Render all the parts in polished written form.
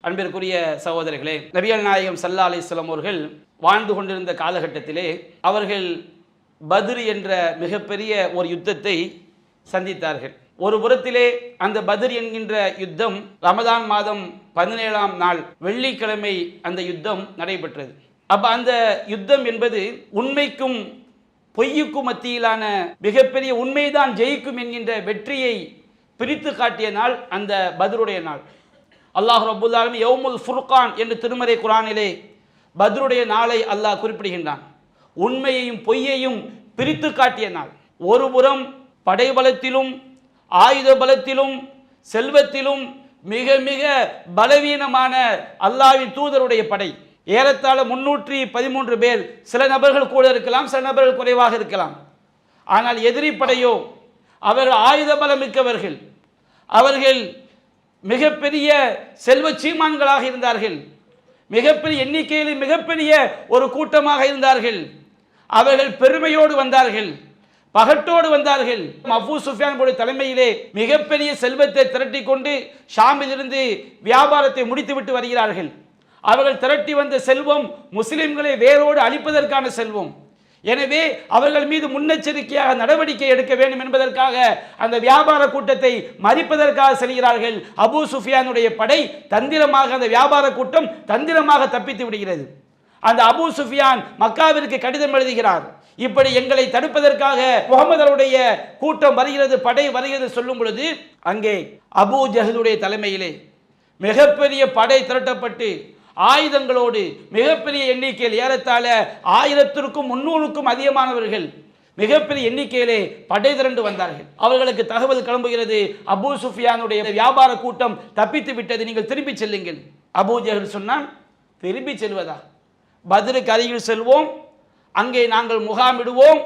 அன்பிற்குரிய சகோதரர்களே, நபிகள் நாயகம் ஸல்லல்லாஹு அலைஹி வஸல்லம் அவர்கள் வாழ்ந்து கொண்டிருந்த காலகட்டத்திலே அவர்கள் பத்ர் என்ற மிகப்பெரிய ஒரு யுத்தத்தை சந்தித்தார்கள். ஒரு புறத்திலே அந்த பத்ர் என்கின்ற யுத்தம் ரமதான் மாதம் 17ஆம் நாள் வெள்ளிக்கிழமை அந்த யுத்தம் நடைபெற்றது. அந்த யுத்தம் என்பது உண்மைக்கும் பொய்யுக்கும் மத்தியிலான மிகப்பெரிய உண்மைதான் ஜெயிக்கும் என்கின்ற வெற்றியை பிரித்து காட்டிய நாள் அந்த பத்ருடைய நாள். அல்லாஹ் ரப்பல் ஆலமீன் யௌமுல் ஃபுர்கான் என்று திருமறை குர்ஆனிலே பத்ருடைய நாளை அல்லாஹ் குறிப்பிடுகின்றான். உண்மையையும் பொய்யையும் பிரித்து காட்டிய நாள். ஒருபுறம் படைபலத்திலும் ஆயுத பலத்திலும் செல்வத்திலும் மிக மிக பலவீனமான அல்லாஹ்வின் தூதருடைய படை, ஏறத்தாழ 313 பேர். சில நபர்கள் கூட இருக்கலாம், சில நபர்கள் குறைவாக இருக்கலாம். ஆனால் எதிரி படையோ அவர்கள் ஆயுத பலம் மிக்கவர்கள், அவர்கள் மிகப்பெரிய செல்வ சீமான்களாக இருந்தார்கள், மிகப்பெரிய எண்ணிக்கையில் மிகப்பெரிய ஒரு கூட்டமாக இருந்தார்கள். அவர்கள் பெருமையோடு வந்தார்கள், பகட்டோடு வந்தார்கள். அபூ சுஃபியான் தலைமையிலே மிகப்பெரிய செல்வத்தை திரட்டி கொண்டு ஷாமிலிருந்து வியாபாரத்தை முடித்துவிட்டு வருகிறார்கள். அவர்கள் திரட்டி வந்த செல்வம் முஸ்லிம்களை வேரோடு அழிப்பதற்கான செல்வம். எனவே அவர்கள் மீது முன்னெச்சரிக்கையாக நடவடிக்கை எடுக்க வேண்டும் என்பதற்காக அந்த வியாபார கூட்டத்தை மறிப்பதற்காக செல்கிறார்கள். அபூ சுஃபியானுடைய படை தந்திரமாக, அந்த வியாபார கூட்டம் தந்திரமாக தப்பித்து விடுகிறது. அந்த அபூ சுஃபியான் மக்காவிற்கு கடிதம் எழுதுகிறார். இப்படி எங்களை தடுப்பதற்காக முகமதுடைய கூட்டம் வருகிறது, படை வருகிறது சொல்லும் பொழுது அங்கே அபூ ஜஹலுடைய தலைமையிலே மிகப்பெரிய படை திரட்டப்பட்டு ஆயுதங்களோடு மிகப்பெரிய எண்ணிக்கையில் ஏறத்தாழ 1000க்கும் 300க்கும் அதிகமானவர்கள் மிகப்பெரிய எண்ணிக்கையிலே படை திரண்டு வந்தார்கள். அவர்களுக்கு தகவல் கிளம்புகிறது, அபூ சுஃபியானுடைய வியாபார கூட்டம் தப்பித்து விட்டது, நீங்கள் திரும்பி செல்லுங்கள். அபூ ஜஹல் சொன்னான், திரும்பி செல்வதா? பத்ருக்கு அருகில் செல்வோம், அங்கே நாங்கள் முகாமிடுவோம்,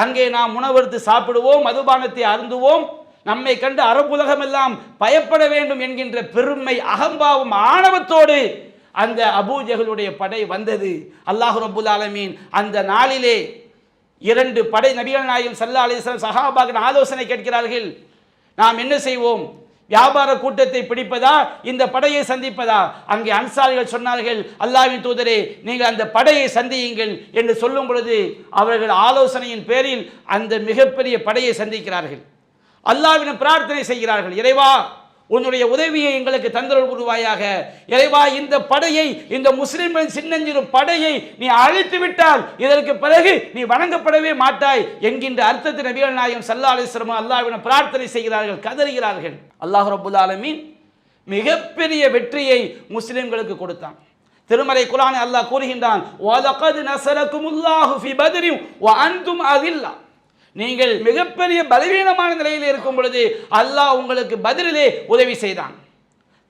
அங்கே நாம் உணவெடுத்து சாப்பிடுவோம், மதுபானத்தை அருந்துவோம், நம்மை கண்டு அரபுலகம் எல்லாம் பயப்பட வேண்டும் என்கின்ற பெருமை, அகம்பாவம், ஆணவத்தோடு அந்த அபூ ஜஹலுடைய படை வந்தது. அல்லாஹ் ரப்பல் ஆலமீன் அந்த நாளிலே 2 படை நபிகள் நாயகம் ஸல்லல்லாஹு அலைஹி வஸல்லம் சஹாபாக்கள் ஆலோசனை கேட்கிறார்கள். நாம் என்ன செய்வோம்? வியாபார கூட்டத்தை பிடிப்பதா, இந்த படையை சந்திப்பதா? அங்கே அன்சாரிகள் சொன்னார்கள், அல்லாஹ்வின் தூதரே, நீங்கள் அந்த படையை சந்தியுங்கள் என்று சொல்லும் பொழுது அவர்கள் ஆலோசனையின் பேரில் அந்த மிகப்பெரிய படையை சந்திக்கிறார்கள். அல்லாஹ்விடம் பிரார்த்தனை செய்கிறார்கள், இறைவா உன்னுடைய உதவியை எங்களுக்கு தந்தருள் புரிவாயாக. இறைவா, இந்த படையை, இந்த முஸ்லிம்களின் சின்னஞ்சிறு படையை நீ அழித்து விட்டால் இதற்கு பிறகு நீ வணங்கப்படவே மாட்டாய் என்கின்ற அர்த்தத்தில் நபிகள் நாயகம் ஸல்லல்லாஹு அலைஹி வஸல்லம் அல்லாஹ்விடம் பிரார்த்தனை செய்கிறார்கள், கதறுகிறார்கள். அல்லாஹ் ரப்பல் ஆலமீன் மிகப்பெரிய வெற்றியை முஸ்லிம்களுக்கு கொடுத்தான். திருமறை குர்ஆனை அல்லாஹ் கூறுகின்றான், வலகத் நஸரகுமுல்லாஹு ஃபி பத்ரின் வ அன்தும் அதில்லா. நீங்கள் மிகப்பெரிய பலவீனமான நிலையில் இருக்கும் பொழுது அல்லாஹ் உங்களுக்கு பத்ரிலே உதவி செய்தான்.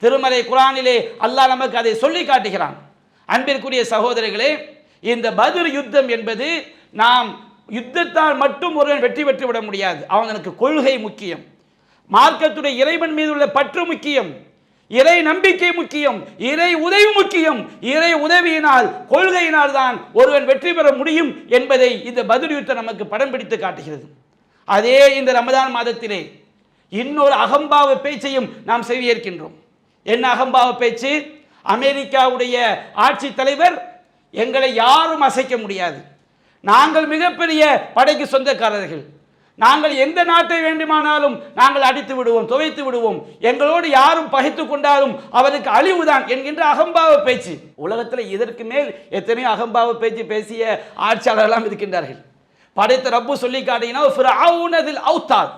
திருமறை குர்ஆனிலே அல்லாஹ் நமக்கு அதை சொல்லி காட்டுகிறான். அன்பிற்குரிய சகோதரர்களே, இந்த பத்ர் யுத்தம் என்பது நாம் யுத்தத்தால் மட்டும் ஒருவன் வெற்றி பெற்று விட முடியாது. அவனுக்கு கொள்கை முக்கியம், மார்க்கத்துடைய இறைவன் மீது உள்ள பற்று முக்கியம், இறை நம்பிக்கை முக்கியம், இறை உதவி முக்கியம். இறை உதவியினால், கொள்கையினால் தான் ஒருவன் வெற்றி பெற முடியும் என்பதை இந்த பத்ர் யுத்தம் நமக்கு படம் பிடித்து காட்டுகிறது. அதே இந்த ரமதான் மாதத்திலே இன்னொரு அகம்பாவ பேச்சையும் நாம் செவியேற்கின்றோம். என்ன அகம்பாவ பேச்சு? அமெரிக்காவுடைய ஆட்சி தலைவர், எங்களை யாரும் அசைக்க முடியாது, நாங்கள் மிகப்பெரிய படைக்கு சொந்தக்காரர்கள், நாங்கள் எந்த நாட்டை வேண்டுமானாலும் நாங்கள் அடித்து விடுவோம், துவைத்து விடுவோம், எங்களோடு யாரும் பகைத்து கொண்டாலும் அவருக்கு அழிவுதான் என்கின்ற அகம்பாவ பேச்சு. உலகத்தில் இதற்கு மேல் எத்தனையோ அகம்பாவ பேச்சு பேசிய ஆட்சியாளர்களாம் இருக்கின்றார்கள். படைத்த ரப்பு சொல்லி காட்டினா ஃபிரௌனதில் அவுத்தாத்,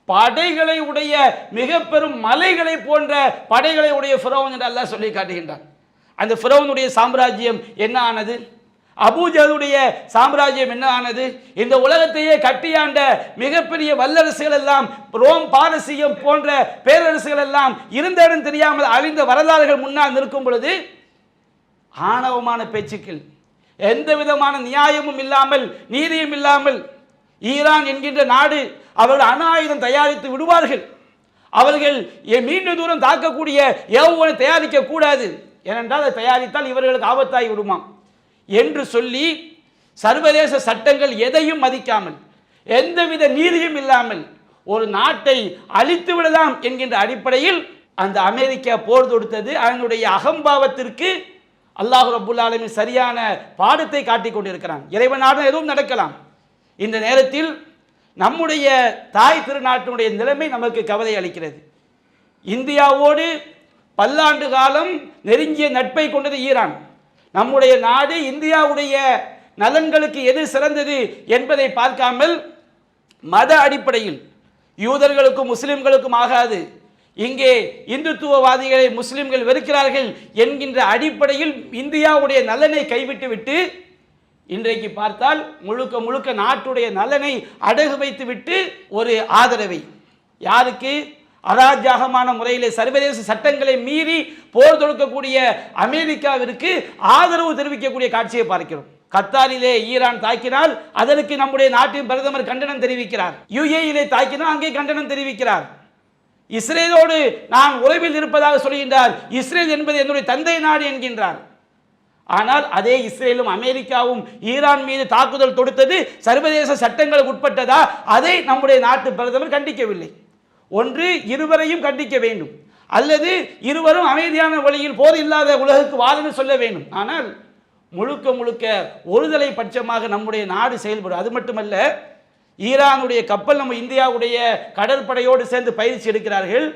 படைகளை உடைய மிக பெரும் மலைகளை போன்ற படைகளை உடைய ஃபிரௌன் என்று அல்லாஹ் சொல்லி காட்டுகின்றான். அந்த ஃபிரௌனுடைய சாம்ராஜ்யம் என்ன ஆனது? அபூ ஜஹலுடைய சாம்ராஜ்யம் என்ன ஆனது? இந்த உலகத்தையே கட்டியாண்ட மிகப்பெரிய வல்லரசுகள் எல்லாம், ரோம் பாரசீகம் போன்ற பேரரசுகள் எல்லாம் இருந்த இடம் தெரியாமல் அழிந்த வரலாறுகள் முன்னால் நிற்கும் பொழுது ஆணவமான பேச்சுக்கள், எந்த விதமான நியாயமும் இல்லாமல், நீதியும் இல்லாமல், ஈரான் என்கின்ற நாடு அவர்கள் அணு ஆயுதம் தயாரித்து விடுவார்கள், அவர்கள் மீண்டும் தூரம் தாக்கக்கூடிய ஏவுகணை தயாரிக்க கூடாது, ஏனென்றால் அதை தயாரித்தால் இவர்களுக்கு ஆபத்தாகி விடுமாம் என்று சொல்லி சர்வதேச சட்டங்கள் எதையும் மதிக்காமல், எந்தவித நீதியும் இல்லாமல் ஒரு நாட்டை அழித்து விடலாம் என்கின்ற அடிப்படையில் அந்த அமெரிக்கா போர் தொடுத்தது அதனுடைய அகம்பாவத்திற்கு அல்லாஹ் ரப்புல் ஆலமீன் சரியான பாடத்தை காட்டிக் கொண்டிருக்கிறான். இறைவனான எதுவும் நடக்கலாம். இந்த நேரத்தில் நம்முடைய தாய் திருநாட்டினுடைய நிலைமை நமக்கு கவலை அளிக்கிறது. இந்தியாவோடு பல்லாண்டு காலம் நெருங்கிய நட்பை கொண்டது ஈரான். நம்முடைய நாடு இந்தியாவுடைய நலன்களுக்கு எது சிறந்தது என்பதை பார்க்காமல் மத அடிப்படையில் யூதர்களுக்கும் முஸ்லிம்களுக்கும் ஆகாது, இங்கே இந்துத்துவவாதிகளை முஸ்லிம்கள் வெறுக்கிறார்கள் என்கின்ற அடிப்படையில் இந்தியாவுடைய நலனை கைவிட்டுவிட்டு இன்றைக்கு பார்த்தால் முழுக்க முழுக்க நாட்டுடைய நலனை அடகு வைத்துவிட்டு ஒரு ஆதரவை யாருக்கு அராஜகமான முறையிலே சர்வதேச சட்டங்களை மீறி போர் தொடுக்கக்கூடிய அமெரிக்காவிற்கு ஆதரவு தெரிவிக்கக்கூடிய காட்சியை பார்க்கிறோம். கத்தாரிலே ஈரான் தாக்கினால் அதற்கு நம்முடைய நாட்டின் பிரதமர் கண்டனம் தெரிவிக்கிறார். யுஏஇலே தாக்கினால் அங்கே கண்டனம் தெரிவிக்கிறார். இஸ்ரேலோடு நான் உறவில் இருப்பதாக சொல்கின்றார். இஸ்ரேல் என்பது என்னுடைய தந்தை நாடு என்கின்றார். ஆனால் அதே இஸ்ரேலும் அமெரிக்காவும் ஈரான் மீது தாக்குதல் தொடுத்தது சர்வதேச சட்டங்களுக்கு உட்பட்டதா? அதை நம்முடைய நாட்டு பிரதமர் கண்டிக்கவில்லை. ஒன்று இருவரையும் கண்டிக்க வேண்டும், அல்லது இருவரும் அமைதியான வழியில் போர் இல்லாத உலகுக்கு வாழுன்னு சொல்ல வேண்டும். ஆனால் முழுக்க முழுக்க ஒருதலை பட்சமாக நம்முடைய நாடு செயல்படும். அது மட்டுமல்ல, ஈரானுடைய கப்பல் நம்ம இந்தியாவுடைய கடற்படையோடு சேர்ந்து பயிற்சி எடுக்கிறார்கள்.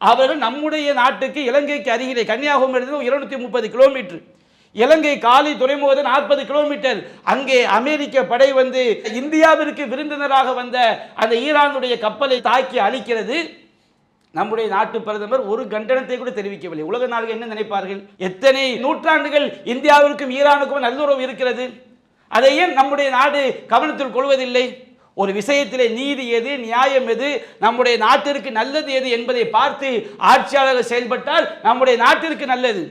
அவர்கள் நம்முடைய நாட்டுக்கு இலங்கைக்கு அருகிலே கன்னியாகுமரி 230 கிலோமீட்டர், இலங்கை காலி துறைமுகம் 40 கிலோமீட்டர், அங்கே அமெரிக்க படை வந்து இந்தியாவிற்கு விருந்தினராக வந்த அந்த ஈரானுடைய கப்பலை தாக்கி அழிக்கிறது. நம்முடைய நாட்டு பிரதமர் ஒரு கண்டனத்தை கூட தெரிவிக்கவில்லை. உலக நாடுகள் என்ன நினைப்பார்கள்? எத்தனை நூற்றாண்டுகள் இந்தியாவிற்கும் ஈரானுக்கும் நல்லுறவு இருக்கிறது, அதை ஏன் நம்முடைய நாடு கவனத்தில் கொள்வதில்லை? ஒரு விஷயத்திலே நீதி எது, நியாயம் எது, நம்முடைய நாட்டிற்கு நல்லது எது என்பதை பார்த்து ஆட்சியாளர்கள் செயல்பட்டால் நம்முடைய நாட்டிற்கு நல்லது.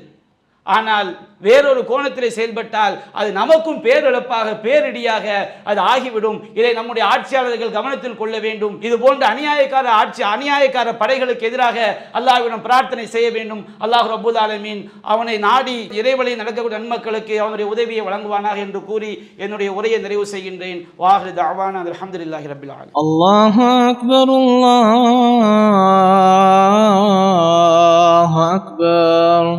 ஆனால் வேறொரு கோணத்திலே செயல்பட்டால் அது நமக்கும் பேரிழப்பாக பேரிடியாக அது ஆகிவிடும். இதை நம்முடைய ஆட்சியாளர்கள் கவனத்தில் கொள்ள வேண்டும். இது போன்ற அநியாயக்கார படைகளுக்கு எதிராக அல்லாஹ்விடம் பிரார்த்தனை செய்ய வேண்டும். அல்லாஹ் ரப்பல் ஆலமீன் அவனை நாடி இறைவழி நடக்கக்கூடிய நன்மக்களுக்கு அவனுடைய உதவியை வழங்குவானாக என்று கூறி என்னுடைய உரையை நிறைவு செய்கின்றேன். வாஹிரு தஅவானா அல்ஹம்துலில்லாஹி ரப்பில் ஆலமீன். அல்லாஹு அக்பர், அல்லாஹு அக்பர்.